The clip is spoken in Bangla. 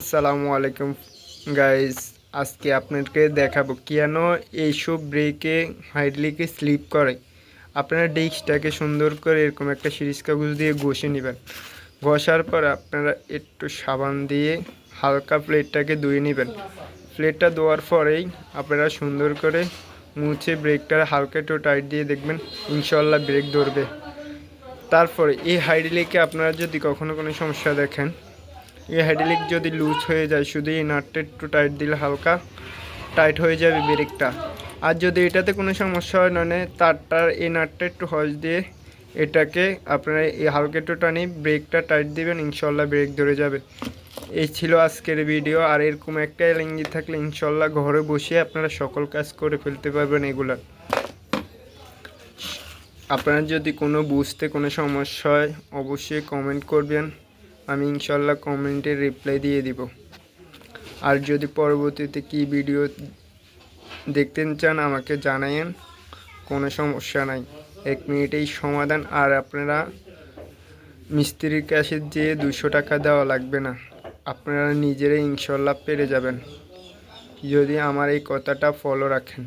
আসসালামু আলাইকুম গাইস, আজকে আপনাদেরকে দেখাবো কেন এইসব ব্রেকে হাইড্রোলিকে স্লিপ করে। আপনারা ডিস্কটাকে সুন্দর করে এরকম একটা সিরিজ কাগজ দিয়ে ঘষে নেবেন। ঘষার পর আপনারা একটু সাবান দিয়ে হালকা প্লেটটাকে ধুয়ে নেবেন। প্লেটটা ধোয়ার পরেই আপনারা সুন্দর করে মুছে ব্রেকটা হালকা একটু টাইট দিয়ে দেখবেন ইনশাল্লাহ ব্রেক ধরবে। তারপরে এই হাইড্রোলিকে আপনারা যদি কখনো কোনো সমস্যা দেখেন, এই হাইড্রোলিক যদি লুজ হয়ে যায়, শুধু এই নাটটা একটু টাইট দিলে হালকা টাইট হয়ে যাবে ব্রেকটা। আর যদি এটাতে কোনো সমস্যা হয়, মানে তারটার এই নাটটা একটু হজ দিয়ে এটাকে আপনারা এই হালকা একটু টানি ব্রেকটা টাইট দিবেন, ইনশাল্লাহ ব্রেক ধরে যাবে। এই ছিল আজকের ভিডিও। আর এরকম একটা এলএনজি থাকলে ইনশাল্লাহ ঘরে বসে আপনারা সকল কাজ করে ফেলতে পারবেন। এগুলা আপনার যদি কোনো বুঝতে কোনো সমস্যা হয় অবশ্যই কমেন্ট করবেন, আমি ইনশাল্লাহ কমেন্টে রিপ্লাই দিয়ে দিব। আর যদি পরবর্তীতে কি ভিডিও দেখতে চান আমাকে জানায়েন, কোনো সমস্যা নাই, 1 মিনিটেই সমাধান। আর আপনারা মিস্ত্রির কাছে যেয়ে 200 টাকা দেওয়া লাগবে না, আপনারা নিজেরাই ইনশাল্লাহ পেরে যাবেন যদি আমার এই কথাটা ফলো রাখেন।